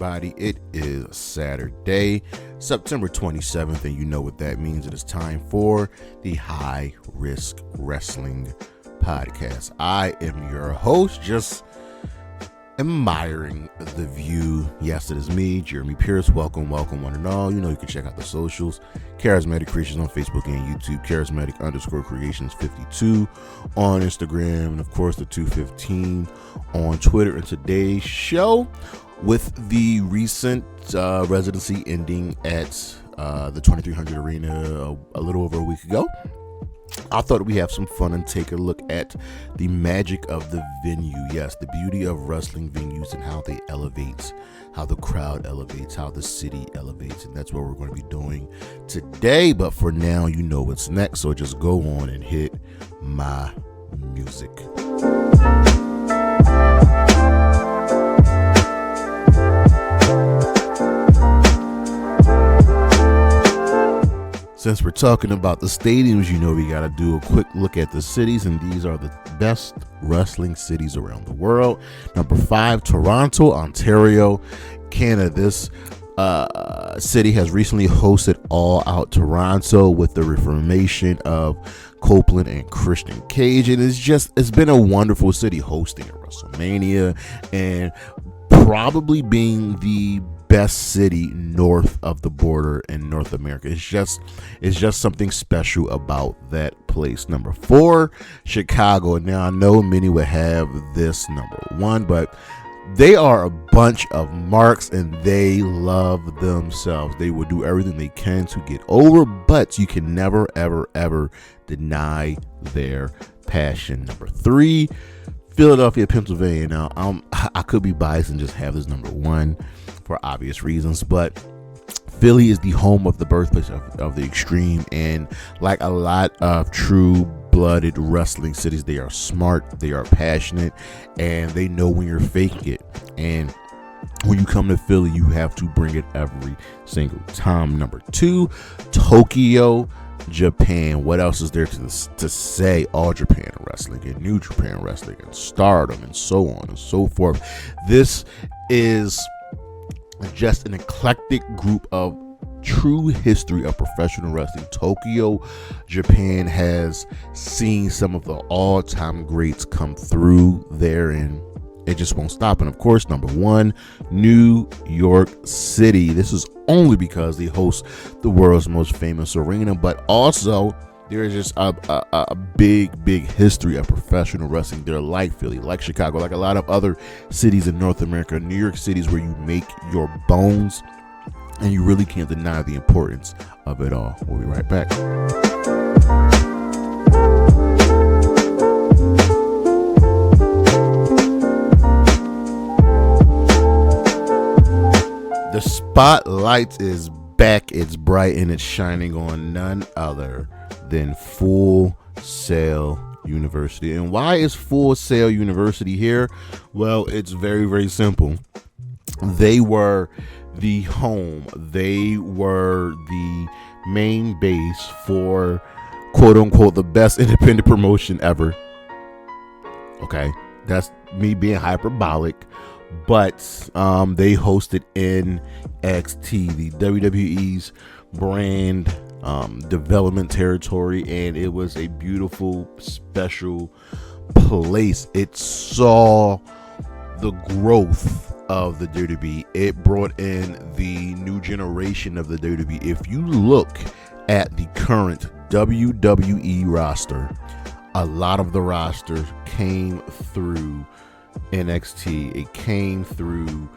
everybody. It is Saturday, September 27th, and you know what that means. It is time for the High Risk Wrestling Podcast. I am your host, just admiring the view. Yes, it is me, Jeremy Pierce. Welcome one and all. You know, you can check out the socials. Charismatic Creations on Facebook and YouTube. Charismatic_Creations52 on Instagram. And of course, the 215 on Twitter. And today's show, with the recent residency ending at the 2300 Arena a little over a week ago, I thought we'd have some fun and take a look at the magic of the venue. Yes, the beauty of wrestling venues and how they elevate, how the crowd elevates, how the city elevates. And that's what we're going to be doing today. But for now, you know what's next. So just go on and hit my music. Since we're talking about the stadiums, you know we got to do a quick look at the cities, and these are the best wrestling cities around the world. Number 5, Toronto, Ontario, Canada. This city has recently hosted All Out Toronto with the reformation of Copeland and Christian Cage, and it's been a wonderful city hosting at WrestleMania and probably being the best city north of the border in North America. It's just something special about that place. Number 4, Chicago. Now I know many would have this number 1, but they are a bunch of marks and they love themselves. They will do everything they can to get over, but you can never, ever deny their passion. Number 3, Philadelphia, Pennsylvania. Now I could be biased and just have this number 1 for obvious reasons, but Philly is the home of the birthplace of the Extreme, and like a lot of true-blooded wrestling cities, they are smart, they are passionate, and they know when you're faking it. And when you come to Philly, you have to bring it every single time. Number 2, Tokyo, Japan. What else is there to say? All Japan Wrestling and New Japan Wrestling and Stardom and so on and so forth. This is just an eclectic group of true history of professional wrestling. Tokyo, Japan has seen some of the all-time greats come through there, and it just won't stop. And of course, number 1, New York City. This is only because they host the world's most famous arena, but also there is just a big history of professional wrestling. They're like Philly, like Chicago, like a lot of other cities in North America. New York City is where you make your bones, and you really can't deny the importance of it all. We'll be right back. The spotlight is back. It's bright and it's shining on none other than Full Sail University. And why is Full Sail University here? Well, it's very simple. They were the home. They were the main base for quote unquote the best independent promotion ever. Okay, that's me being hyperbolic. But they hosted NXT, the WWE's brand development territory, and it was a beautiful, special place. It saw the growth of the WWE. It brought in the new generation of the WWE. If you look at the current WWE roster, a lot of the roster came through NXT. It came through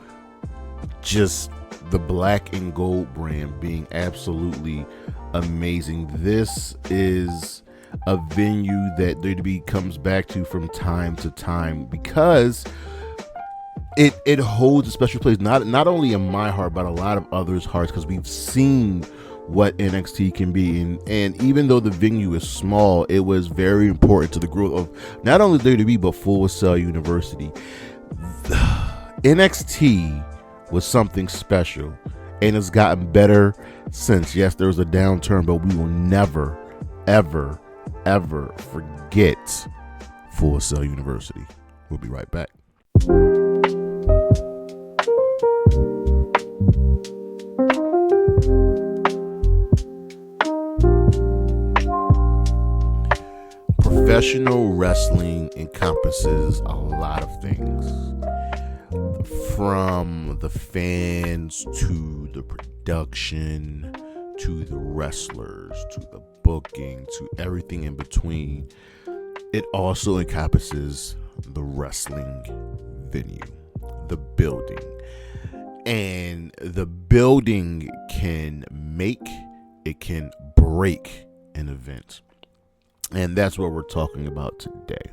just the black and gold brand being absolutely amazing. This is a venue that WWE comes back to from time to time because it holds a special place, not only in my heart but a lot of others' hearts, because we've seen what NXT can be, and even though the venue is small, it was very important to the growth of not only WWE but Full Sail University. NXT was something special, and it's gotten better since. Yes, there was a downturn, but we will never, ever forget Full Sail University. We'll be right back. professional wrestling encompasses a lot of things, from the fans to the production to the wrestlers to the booking to everything in between. It also encompasses the wrestling venue, the building. And the building can make, it can break an event. And that's what we're talking about today.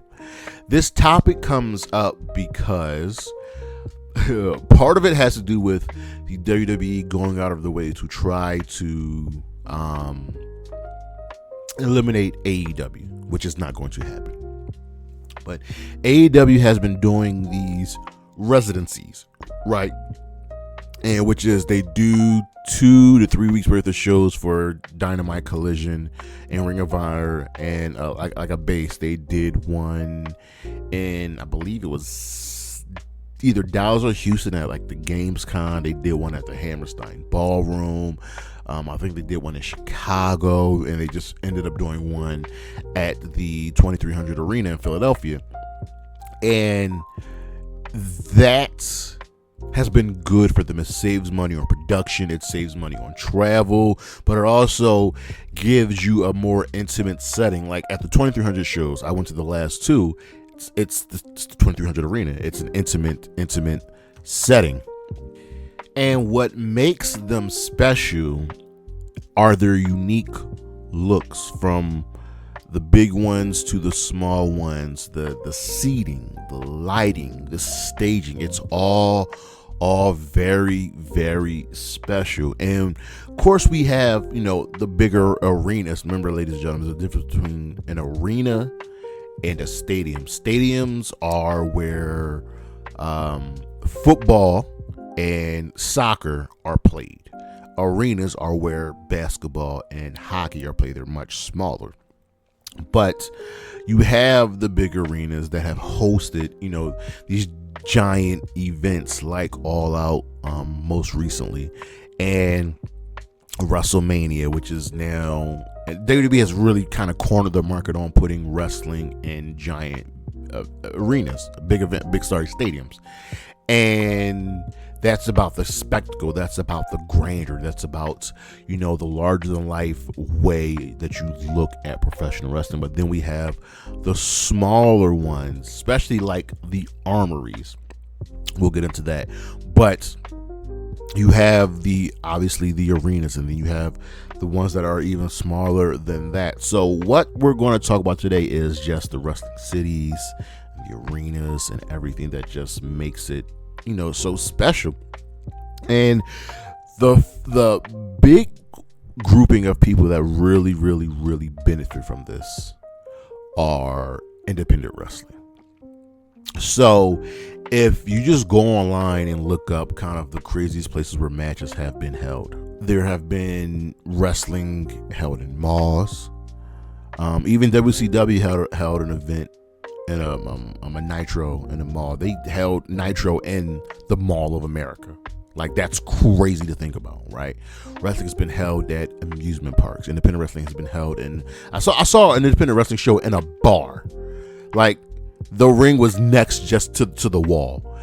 This topic comes up because part of it has to do with the WWE going out of the way to try to eliminate AEW, which is not going to happen. But AEW has been doing these residencies, right? And which is they do 2 to 3 weeks worth of shows for Dynamite, Collision, and Ring of Honor, and like a base. They did one in, I believe it was either Dallas or Houston at like the Gamescom. They did one at the Hammerstein Ballroom. I think they did one in Chicago, and they just ended up doing one at the 2300 Arena in Philadelphia. And that has been good for them. It saves money on production, it saves money on travel, but it also gives you a more intimate setting. Like at the 2300 shows, I went to the last two. It's the 2300 Arena. It's an intimate setting. And what makes them special are their unique looks, from the big ones to the small ones, the seating, the lighting, the staging. It's all very, very special. And of course we have, the bigger arenas. Remember, ladies and gentlemen, there's a difference between an arena and a stadium. Stadiums are where football and soccer are played. Arenas are where basketball and hockey are played. They're much smaller. But you have the big arenas that have hosted, these giant events like All Out, most recently, and WrestleMania, which is now, WWE has really kind of cornered the market on putting wrestling in giant arenas, big stadiums. And that's about the spectacle. That's about the grandeur. That's about, the larger than life way that you look at professional wrestling. But then we have the smaller ones, especially like the armories. We'll get into that. But you have obviously the arenas, and then you have the ones that are even smaller than that. So what we're going to talk about today is just the wrestling cities, the arenas, and everything that just makes it, so special. And the big grouping of people that really, really, really benefit from this are independent wrestling. So if you just go online and look up kind of the craziest places where matches have been held, there have been wrestling held in malls. Even WCW held an event in a Nitro in a mall. They held Nitro in the Mall of America. Like, that's crazy to think about, right? Wrestling has been held at amusement parks. Independent wrestling has been held in. I saw an independent wrestling show in a bar. Like, the ring was next just to the wall.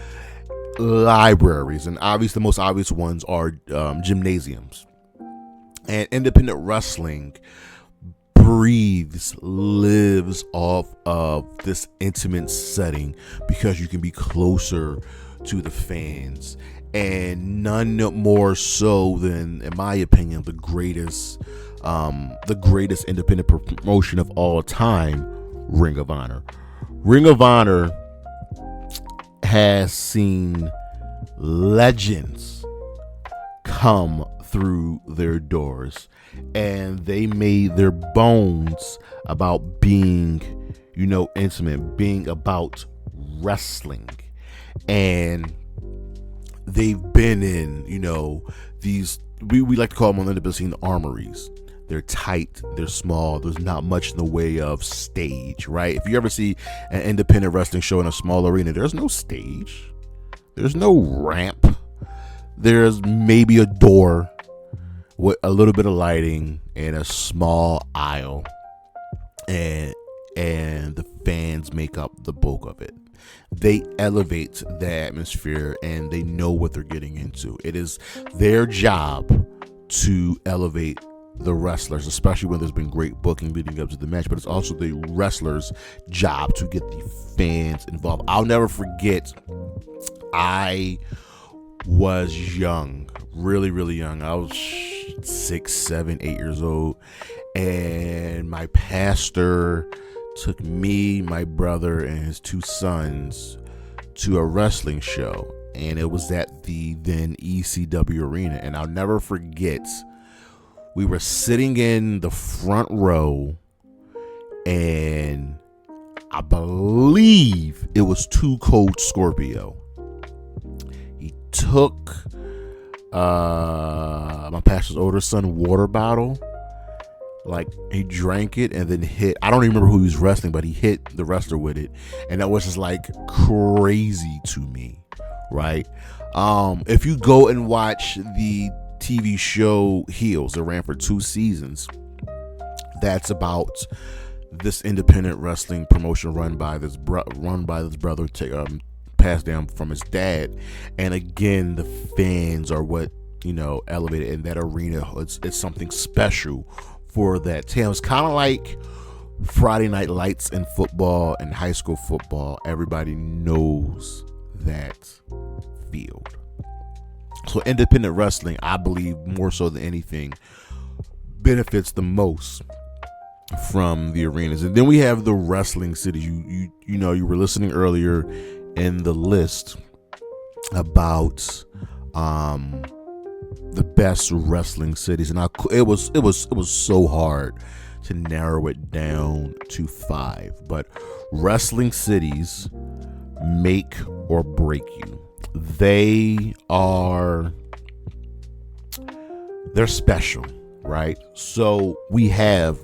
Libraries, and obviously the most obvious ones are gymnasiums. And independent wrestling lives off of this intimate setting because you can be closer to the fans, and none more so than, in my opinion, the greatest independent promotion of all time, Ring of Honor. Ring of Honor has seen legends come through their doors, and they made their bones about being, intimate, being about wrestling. And they've been in, these, we like to call them on the independent scene, the armories. They're tight, they're small, there's not much in the way of stage, right? If you ever see an independent wrestling show in a small arena, there's no stage, there's no ramp, there's maybe a door with a little bit of lighting and a small aisle, and and the fans make up the bulk of it. They elevate the atmosphere, and they know what they're getting into. It is their job to elevate the wrestlers, especially when there's been great booking leading up to the match, but it's also the wrestlers' job to get the fans involved. I'll never forget, I was young, really, really young. I was 6, 7, 8 years old, and my pastor took me, my brother, and his 2 sons to a wrestling show, and it was at the then ECW arena. And I'll never forget, we were sitting in the front row, and I believe it was Too Cold Scorpio. He took my pastor's older son water bottle, like he drank it and then hit, I don't even remember who he was wrestling, but he hit the wrestler with it, and that was just like crazy to me, right? If you go and watch the TV show Heels, it ran for 2 seasons. That's about this independent wrestling promotion run by this brother, passed down from his dad. And again, the fans are what, elevated in that arena. It's something special for that town. It's kind of like Friday Night Lights in football and high school football. Everybody knows that field. So independent wrestling, I believe, more so than anything, benefits the most from the arenas. And then we have the wrestling cities. You were listening earlier in the list about the best wrestling cities, and it was so hard to narrow it down to 5. But wrestling cities make or break you. They're special, right? So we have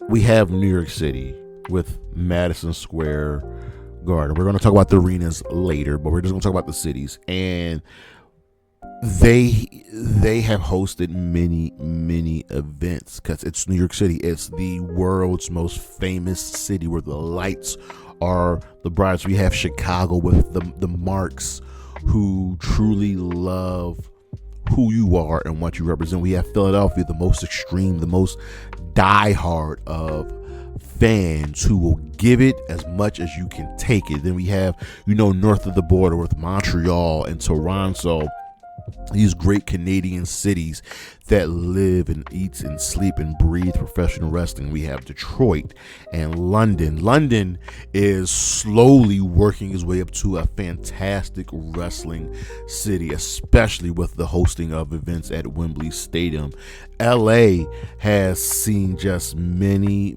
New York City with Madison Square Garden. We're going to talk about the arenas later, but we're just going to talk about the cities. And they have hosted many events, because it's New York City. It's the world's most famous city, where the lights are the brightest. We have Chicago with the Marks, who truly love who you are and what you represent. We have Philadelphia, the most extreme, the most diehard of fans, who will give it as much as you can take it. Then we have, north of the border with Montreal and Toronto, these great Canadian cities that live and eat and sleep and breathe professional wrestling. We have Detroit and London. London is slowly working its way up to a fantastic wrestling city, especially with the hosting of events at Wembley Stadium. LA has seen just many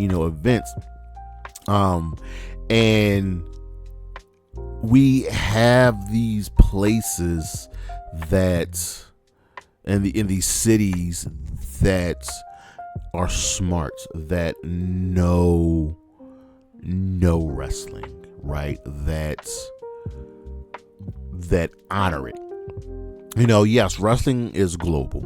events. And we have these places that, in these cities, that are smart, that know wrestling, right? That honor it. Yes, wrestling is global,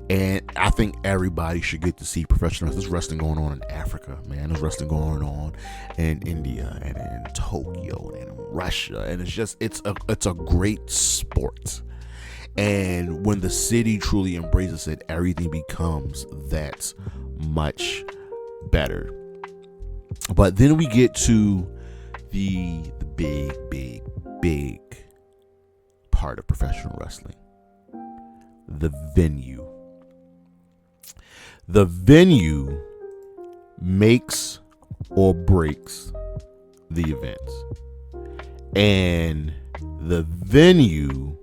and I think everybody should get to see professional wrestling. There's wrestling going on in Africa, man. There's wrestling going on in India and in Tokyo and in Russia, and it's a great sport. And when the city truly embraces it, everything becomes that much better. But then we get to the big part of professional wrestling. The venue. The venue makes or breaks the events. And the venue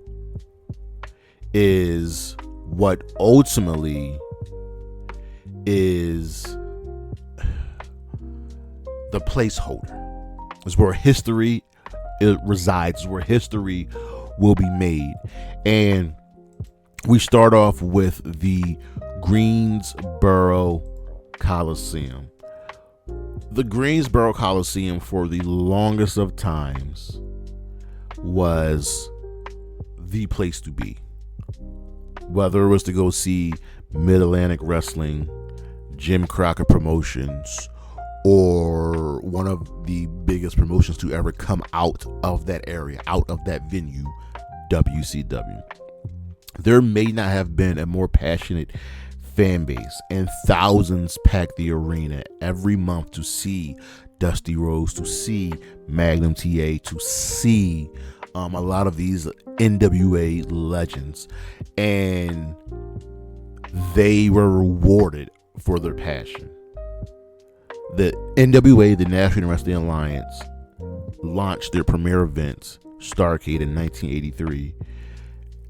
is what ultimately is the placeholder. It's where history resides, where history will be made. And we start off with the Greensboro Coliseum. The Greensboro Coliseum, for the longest of times, was the place to be. Whether it was to go see Mid-Atlantic Wrestling, Jim Crockett Promotions, or one of the biggest promotions to ever come out of that area, out of that venue, WCW. There may not have been a more passionate fan base, and thousands packed the arena every month to see Dusty Rhodes, to see Magnum TA, to see a lot of these NWA legends, and they were rewarded for their passion. The NWA, the National Wrestling Alliance, launched their premier event, Starrcade, in 1983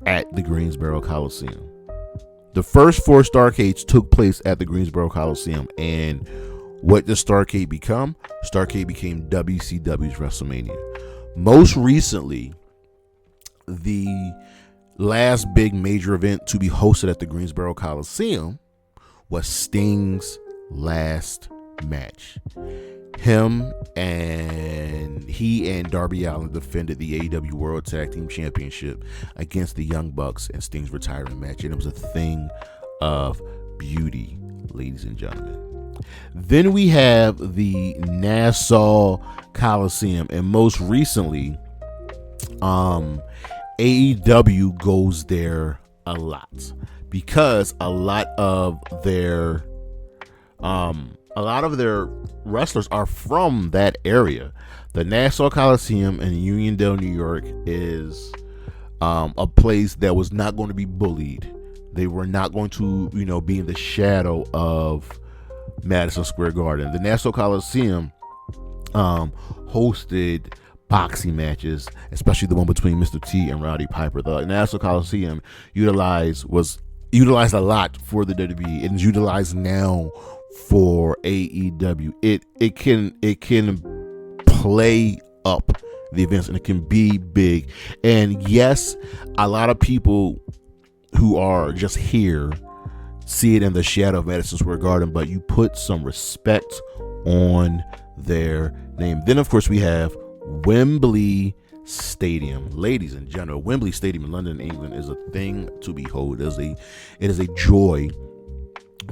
at the Greensboro Coliseum. The first 4 Starrcades took place at the Greensboro Coliseum, and what does Starrcade become? Starrcade became WCW's WrestleMania. Most recently, the last big major event to be hosted at the Greensboro Coliseum was Sting's last match. He and Darby Allin defended the AEW World Tag Team Championship against the Young Bucks in Sting's retirement match, and it was a thing of beauty, ladies and gentlemen. Then we have the Nassau Coliseum, and most recently, AEW goes there a lot because a lot of their wrestlers are from that area. The Nassau Coliseum in Uniondale, New York is a place that was not going to be bullied. They were not going to, be in the shadow of Madison Square Garden. The Nassau Coliseum hosted boxing matches, especially the one between Mr. T and Roddy Piper. The Nassau Coliseum was utilized a lot for the WWE. It is utilized now for AEW. It can play up the events, and it can be big. And yes, a lot of people who are just here see it in the shadow of Madison Square Garden, but you put some respect on their name. Then of course we have Wembley Stadium. Ladies and gentlemen, Wembley Stadium in London, England is a thing to behold. It is a joy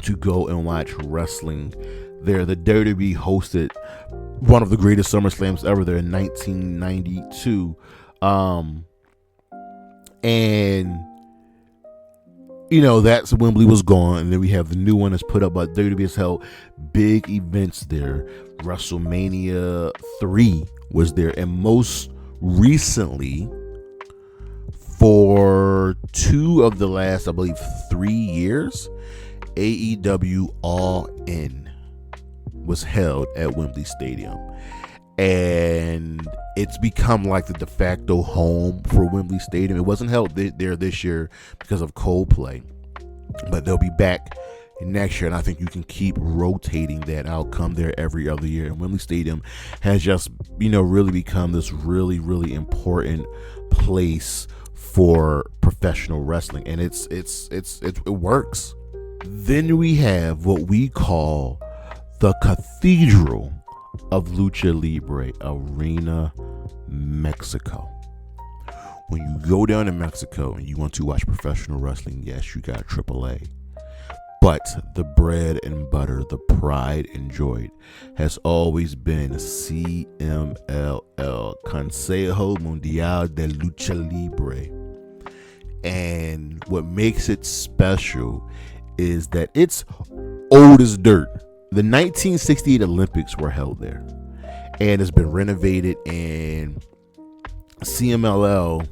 to go and watch wrestling there. The WWE hosted one of the greatest SummerSlams ever there in 1992. And that's Wembley was gone, and then we have the new one that's put up by WWE. Has held big events there. WrestleMania 3 was there, and most recently, for 2 of the last, I believe, 3 years, AEW All In was held at Wembley Stadium, and it's become like the de facto home for Wembley Stadium. It wasn't held there this year because of Coldplay, but they'll be back next year, and I think you can keep rotating that. I'll come there every other year, and Wembley Stadium has just really become this really, really important place for professional wrestling, and it works. Then we have what we call the Cathedral of Lucha Libre, Arena Mexico. When you go down to Mexico and you want to watch professional wrestling, yes, you got AAA. But the bread and butter, the pride and joy, has always been CMLL, Consejo Mundial de Lucha Libre. And what makes it special is that it's old as dirt. The 1968 Olympics were held there, and it's been renovated, and CMLL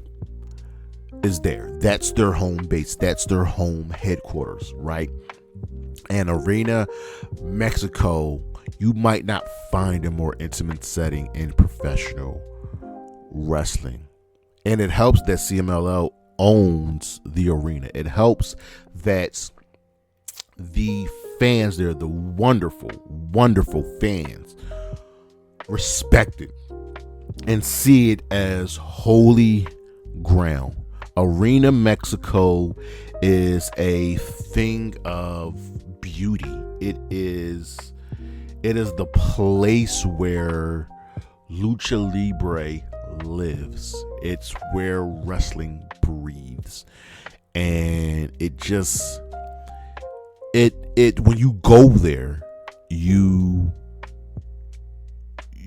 is there. That's their home base. That's their home headquarters, right? And Arena Mexico, you might not find a more intimate setting in professional wrestling. And it helps that CMLL owns the arena. It helps that the fans there, the wonderful, wonderful fans, respect it and see it as holy ground. Arena Mexico is a thing of beauty. It is the place where Lucha Libre lives. It's where wrestling breathes. And it when you go there, you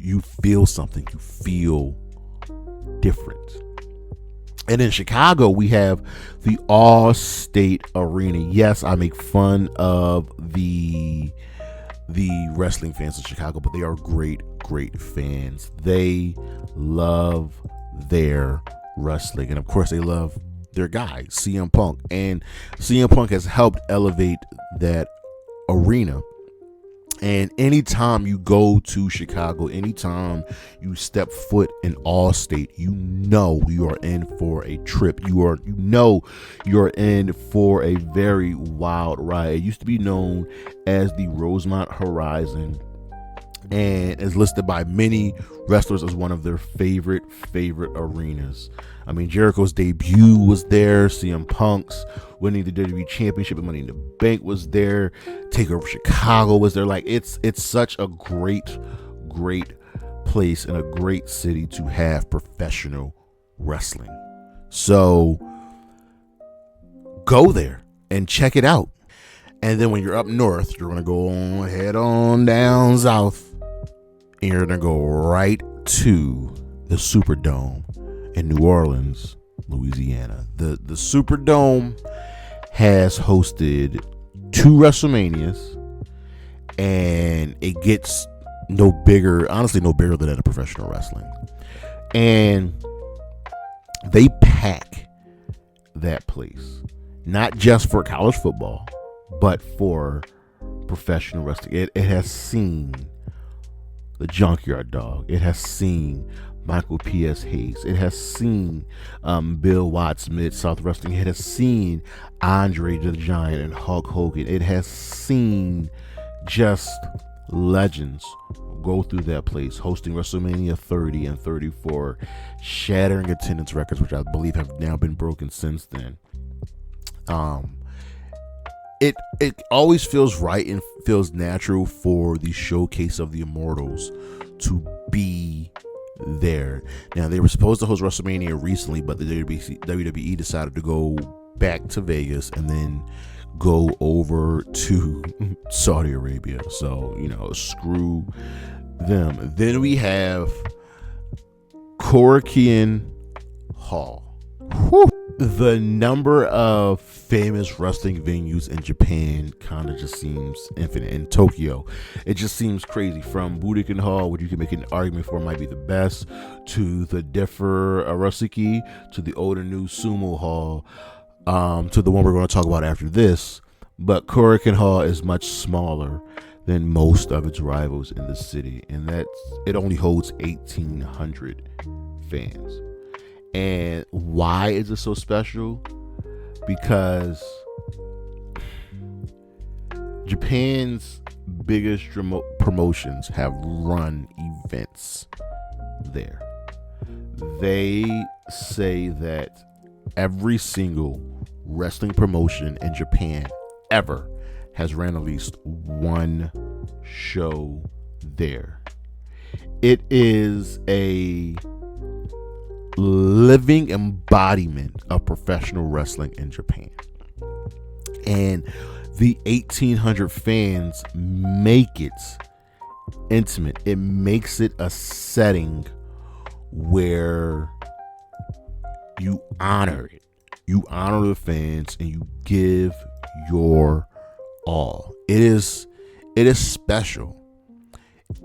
you feel something. You feel different. And in Chicago, we have the All-State Arena. Yes, I make fun of the wrestling fans in Chicago, but they are great fans. They love their wrestling, and of course they love their guy, CM Punk. And CM Punk has helped elevate that arena. And anytime you go to Chicago, anytime you step foot in All-State, you know you are in for a trip. You're in for a very wild ride. It used to be known as the Rosemont Horizon, and is listed by many wrestlers as one of their favorite arenas. I mean, Jericho's debut was there. CM Punk's winning the WWE Championship and Money in the Bank was there. Takeover Chicago was there. Like, it's such a great place and a great city to have professional wrestling. So go there and check it out. And then when you're up north, you're going to head on down south, and you're going to go right to the Superdome in New Orleans, Louisiana. The Superdome has hosted 2 WrestleManias, and it gets no bigger than that of professional wrestling. And they pack that place, not just for college football, but for professional wrestling. It has seen the Junkyard Dog. It has seen Michael P.S. Hayes. It has seen Bill Watts, Mid-South Wrestling. It has seen Andre the Giant and Hulk Hogan. It has seen just legends go through that place, hosting WrestleMania 30 and 34, shattering attendance records, which I believe have now been broken since then. It always feels right and feels natural for the Showcase of the Immortals to be there. Now, they were supposed to host WrestleMania recently, but the WWE decided to go back to Vegas and then go over to Saudi Arabia. So, screw them. Then we have Korakuen Hall. Whew. The number of famous wrestling venues in Japan kind of just seems infinite. In Tokyo, it just seems crazy. From Budokan Hall, which you can make an argument for might be the best, to the Defer Arasuki, to the old and new Sumo Hall, to the one we're going to talk about after this. But Korakuen Hall is much smaller than most of its rivals in the city, and it only holds 1,800 fans. And why is it so special? Because Japan's biggest promotions have run events there. They say that every single wrestling promotion in Japan ever has ran at least one show there. It is a living embodiment of professional wrestling in Japan, and the 1,800 fans make it intimate. It makes it a setting where you honor the fans, and you give your all. It is special.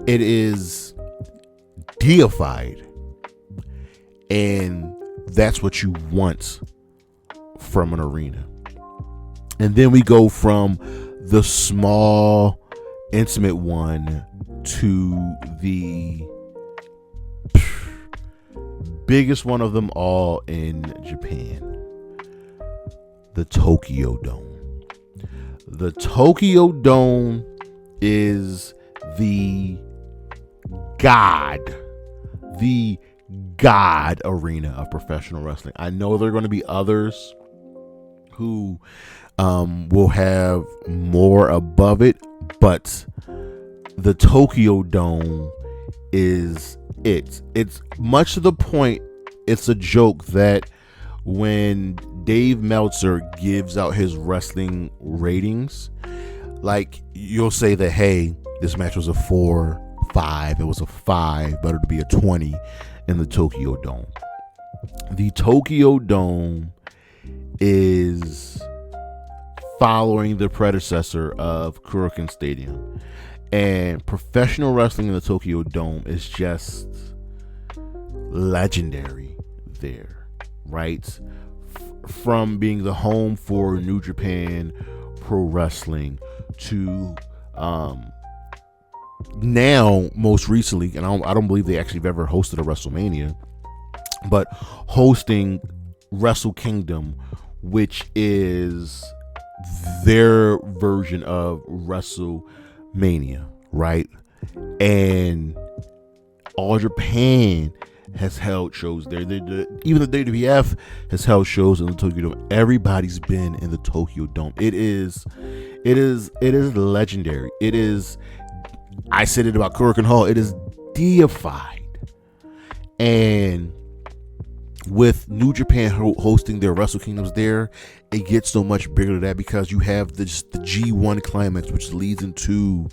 It is deified. And that's what you want from an arena. And then we go from the small, intimate one to the biggest one of them all in Japan, the Tokyo Dome. The Tokyo Dome is the God arena of professional wrestling. I know there are going to be others who will have more above it, but the Tokyo Dome is it. It's much to the point, it's a joke that when Dave Meltzer gives out his wrestling ratings, like, you'll say that, hey, this match was a 4, 5. It was a 5, but it'll be a 20 in the Tokyo Dome. The Tokyo Dome is following the predecessor of Korakuen Stadium. And professional wrestling in the Tokyo Dome is just legendary there, right? From being the home for New Japan Pro Wrestling to now, most recently, and I don't believe they actually have ever hosted a WrestleMania, but hosting Wrestle Kingdom, which is their version of WrestleMania, right? And All Japan has held shows there. Even the WWF has held shows in the Tokyo Dome. Everybody's been in the Tokyo Dome. It is legendary. It is. I said it about Korakuen Hall. It is deified, and with New Japan hosting their Wrestle Kingdoms there, it gets so much bigger than that because you have the G1 climax, which leads into,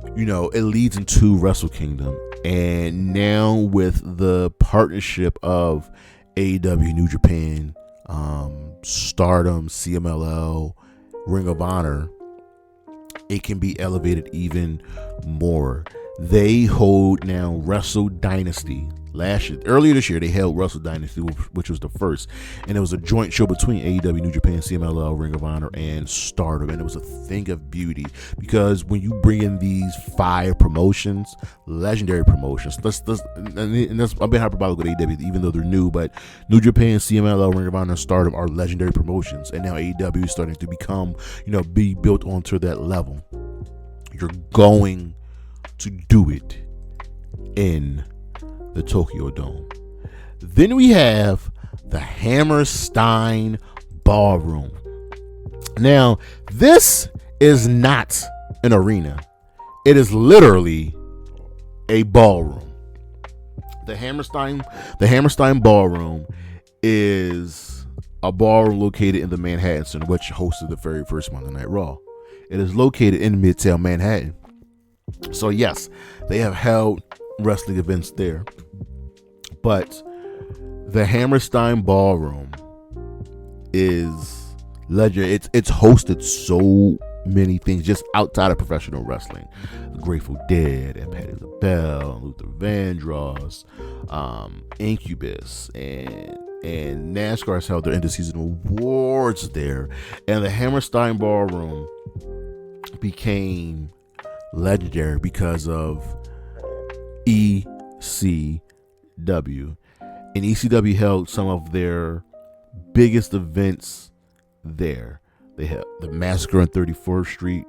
it leads into Wrestle Kingdom. And now with the partnership of AEW, New Japan, Stardom, CMLL, Ring of Honor, it can be elevated even more. They hold now Wrestle Dynasty. Earlier this year, they held Wrestle Dynasty, which was the first, and it was a joint show between AEW, New Japan, CMLL, Ring of Honor, and Stardom, and it was a thing of beauty because when you bring in these 5 promotions, legendary promotions, and that's I've been hyperbolic with AEW, even though they're new, but New Japan, CMLL, Ring of Honor, and Stardom are legendary promotions, and now AEW is starting to become, be built onto that level. You're going to do it in the Tokyo Dome. Then we have the Hammerstein Ballroom. Now, this is not an arena. It is literally a ballroom. The Hammerstein Ballroom is a ballroom located in the Manhattan Center, which hosted the very first Monday Night Raw. It is located in Midtown Manhattan. So yes, they have held wrestling events there. But the Hammerstein Ballroom is legendary. It's hosted so many things just outside of professional wrestling. The Grateful Dead, and Patti LaBelle, Luther Vandross, Incubus, and NASCAR has held their end of season awards there. And the Hammerstein Ballroom became legendary because of ECW. And ECW held some of their biggest events there. They had the Massacre on 34th Street,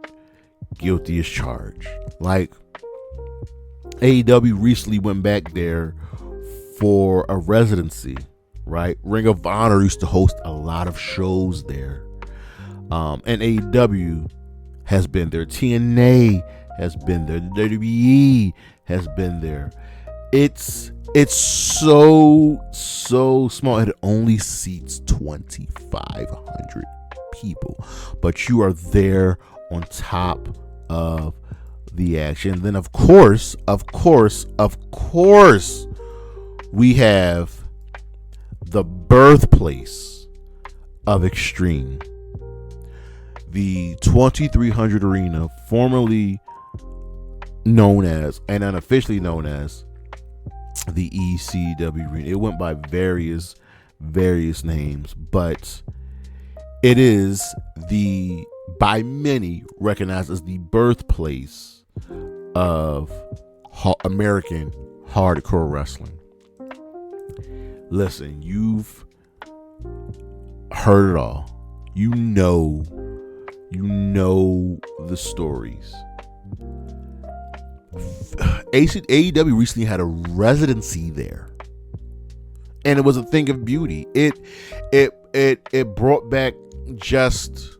Guilty as Charged. Like, AEW recently went back there for a residency, right? Ring of Honor used to host a lot of shows there. And AEW has been there. TNA has been there. The WWE has been there. It's so small. It only seats 2,500 people, but you are there on top of the action. Then of course, we have the birthplace of Extreme, the 2300 Arena, formerly known as and unofficially known as the ECW Arena. It went by various names, but it is by many recognized as the birthplace of American hardcore wrestling. Listen, you've heard it all. You know the stories. AEW recently had a residency there, and it was a thing of beauty. It brought back just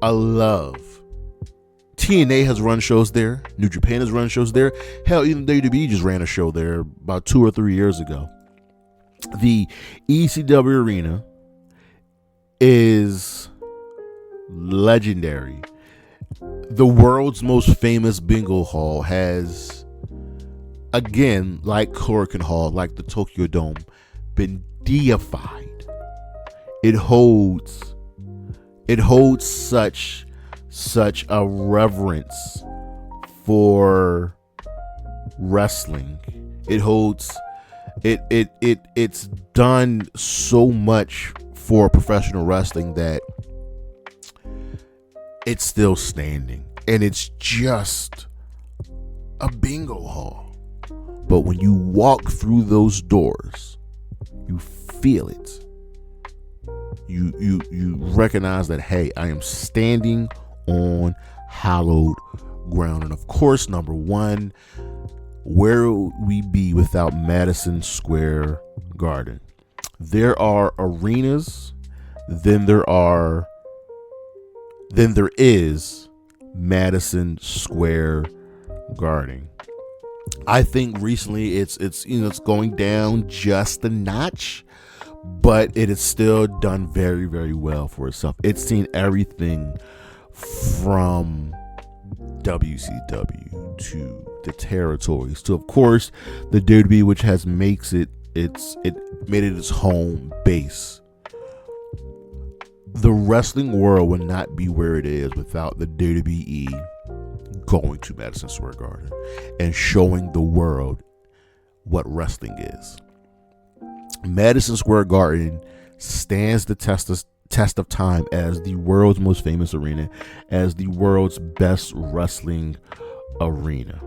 a love. TNA has run shows there. New Japan has run shows there. Hell, even WWE just ran a show there about 2 or 3 years ago. The ECW Arena is legendary. The world's most famous bingo hall has, again, like Korakuen Hall, like the Tokyo Dome, been deified. It holds such a reverence for wrestling. It's done so much for professional wrestling that it's still standing, and it's just a bingo hall. But when you walk through those doors, you feel it. You recognize that, hey, I am standing on hallowed ground. And of course, number one, where would we be without Madison Square Garden? There are arenas, then there is Madison Square Garden. I think recently it's going down just a notch, but it has still done very, very well for itself. It's seen everything from WCW to the territories to, of course, the WWE, which has made it its home base. The wrestling world would not be where it is without the WWE going to Madison Square Garden and showing the world what wrestling is. Madison Square Garden stands the test of time as the world's most famous arena, as the world's best wrestling arena.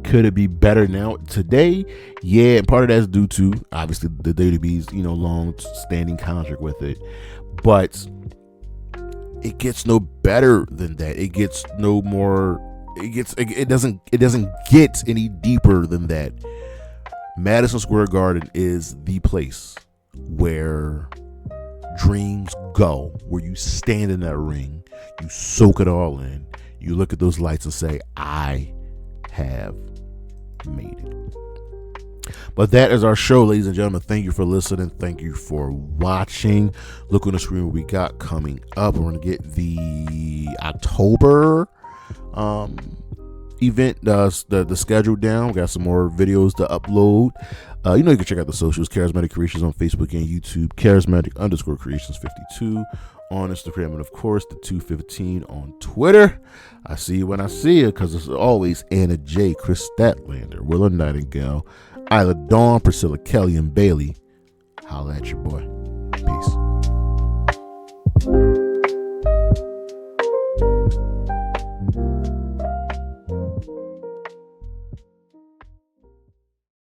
Could it be better now today? Yeah, and part of that's due to obviously the WWE's long-standing contract with it, but it gets no better than that. It gets no more. It doesn't get any deeper than that. Madison Square Garden is the place where dreams go, where you stand in that ring, you soak it all in, you look at those lights and say, I have made it. But that is our show, ladies and gentlemen. Thank you for listening. Thank you for watching. Look on the screen what we got coming up. We're going to get the October event, the schedule down. We got some more videos to upload. You can check out the socials, Charismatic Creations on Facebook and YouTube, Charismatic_Creations52 on Instagram, and of course the 215 on Twitter. I see you when I see you, because it's always Anna J, Chris Statlander, Willow Nightingale, Isla Dawn, Priscilla Kelly, and Bailey. Holla at your boy.